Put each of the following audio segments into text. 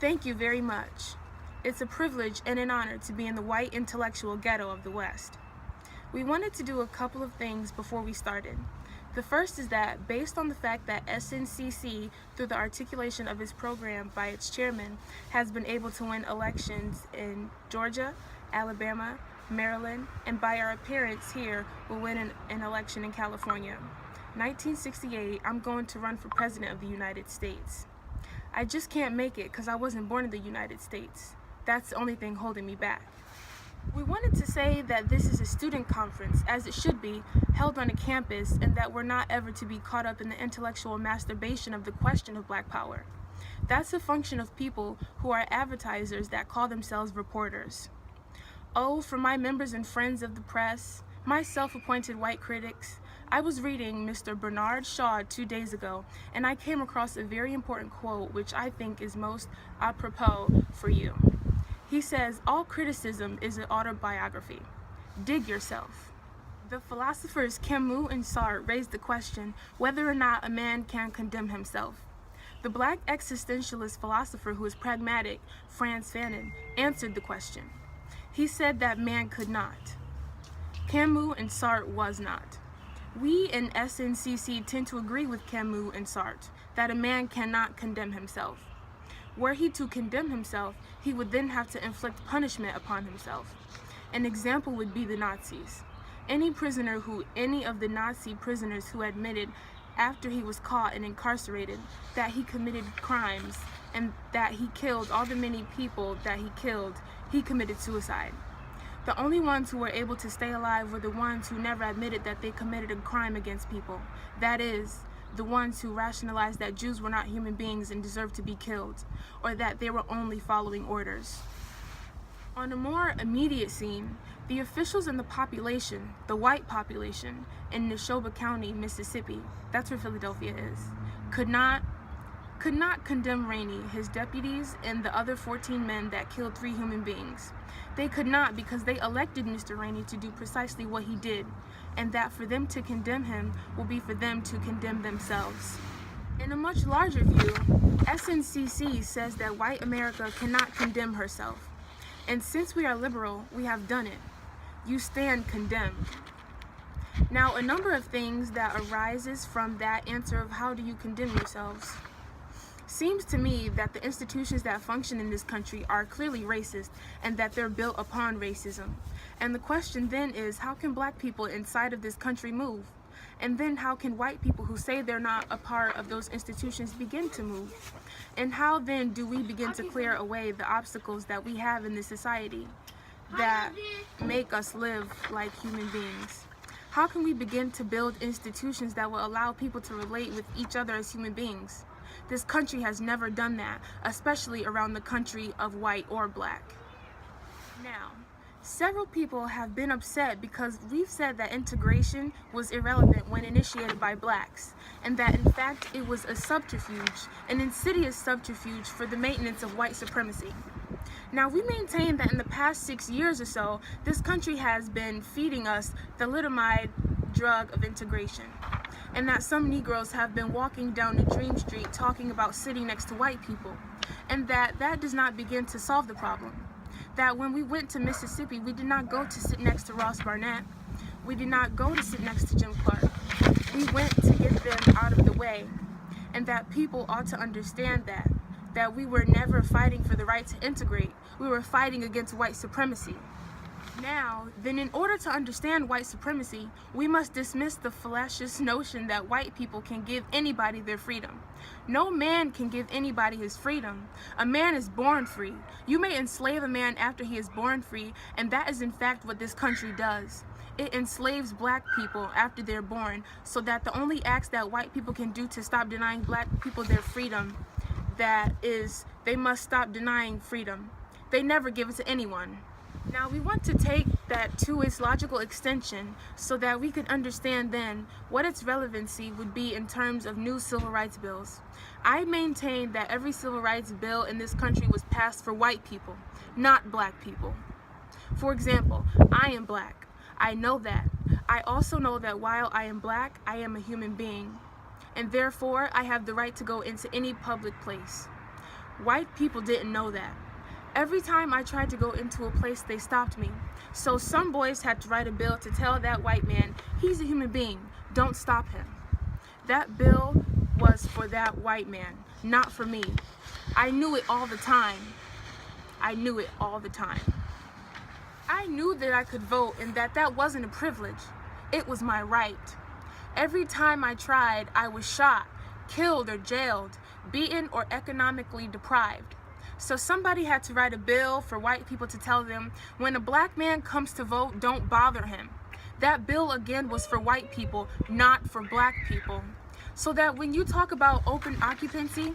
Thank you very much. It's a privilege and an honor to be in the white intellectual ghetto of the West. We wanted to do a couple of things before we started. The first is that, based on the fact that SNCC, through the articulation of its program by its chairman, has been able to win elections in Georgia, Alabama, Maryland, and by our appearance here, will win an election in California. 1968, I'm going to run for President of the United States. I just can't make it because I wasn't born in the United States. That's the only thing holding me back. We wanted to say that this is a student conference, as it should be, held on a campus, and that we're not ever to be caught up in the intellectual masturbation of the question of Black power. That's a function of people who are advertisers that call themselves reporters. Oh, for my members and friends of the press, my self-appointed white critics, I was reading Mr. Bernard Shaw 2 days ago, and I came across a very important quote which I think is most apropos for you. He says, "All criticism is an autobiography. Dig yourself." The philosophers Camus and Sartre raised the question whether or not a man can condemn himself. The Black existentialist philosopher who is pragmatic, Frantz Fanon, answered the question. He said that man could not. Camus and Sartre was not. We in SNCC tend to agree with Camus and Sartre that a man cannot condemn himself. Were he to condemn himself, he would then have to inflict punishment upon himself. An example would be the Nazis. Any of the Nazi prisoners who admitted after he was caught and incarcerated that he committed crimes and that he killed all the many people that he killed, he committed suicide. The only ones who were able to stay alive were the ones who never admitted that they committed a crime against people. That is, the ones who rationalized that Jews were not human beings and deserved to be killed, or that they were only following orders. On a more immediate scene, the officials in the population, the white population, in Neshoba County, Mississippi, that's where Philadelphia is, could not condemn Rainey, his deputies, and the other 14 men that killed 3 human beings. They could not because they elected Mr. Rainey to do precisely what he did, and that for them to condemn him will be for them to condemn themselves. In a much larger view, SNCC says that white America cannot condemn herself. And since we are liberal, we have done it. You stand condemned. Now, a number of things that arises from that answer of how do you condemn yourselves seems to me that the institutions that function in this country are clearly racist and that they're built upon racism. And the question then is, how can Black people inside of this country move? And then how can white people who say they're not a part of those institutions begin to move? And how then do we begin to clear away the obstacles that we have in this society that make us live like human beings? How can we begin to build institutions that will allow people to relate with each other as human beings? This country has never done that, especially around the country of white or Black. Now, several people have been upset because we've said that integration was irrelevant when initiated by Blacks, and that in fact it was a subterfuge, an insidious subterfuge for the maintenance of white supremacy. Now, we maintain that in the past 6 years or so, this country has been feeding us the thalidomide drug of integration, and that some Negroes have been walking down the Dream Street talking about sitting next to white people, and that does not begin to solve the problem. That when we went to Mississippi, we did not go to sit next to Ross Barnett. We did not go to sit next to Jim Clark. We went to get them out of the way, and that people ought to understand that we were never fighting for the right to integrate. We were fighting against white supremacy. Now, then, in order to understand white supremacy, we must dismiss the fallacious notion that white people can give anybody their freedom. No man can give anybody his freedom. A man is born free. You may enslave a man after he is born free, and that is in fact what this country does. It enslaves Black people after they're born, so that the only acts that white people can do to stop denying Black people their freedom, that is, they must stop denying freedom. They never give it to anyone. Now, we want to take that to its logical extension so that we can understand then what its relevancy would be in terms of new civil rights bills. I maintain that every civil rights bill in this country was passed for white people, not Black people. For example, I am Black. I know that. I also know that while I am Black, I am a human being, and therefore I have the right to go into any public place. White people didn't know that. Every time I tried to go into a place, they stopped me. So some boys had to write a bill to tell that white man, he's a human being, don't stop him. That bill was for that white man, not for me. I knew it all the time. I knew it all the time. I knew that I could vote and that wasn't a privilege. It was my right. Every time I tried, I was shot, killed or jailed, beaten or economically deprived. So somebody had to write a bill for white people to tell them, when a black man comes to vote, don't bother him. That bill again was for white people, not for black people. So that when you talk about open occupancy,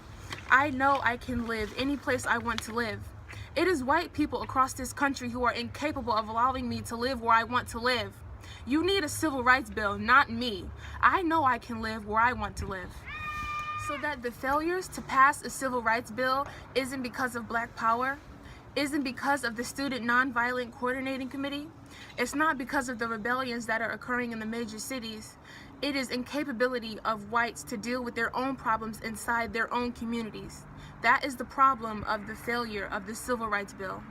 I know I can live any place I want to live. It is white people across this country who are incapable of allowing me to live where I want to live. You need a civil rights bill, not me. I know I can live where I want to live. So that the failures to pass a civil rights bill isn't because of black power, isn't because of the Student Nonviolent Coordinating Committee, it's not because of the rebellions that are occurring in the major cities. It is incapability of whites to deal with their own problems inside their own communities. That is the problem of the failure of the civil rights bill.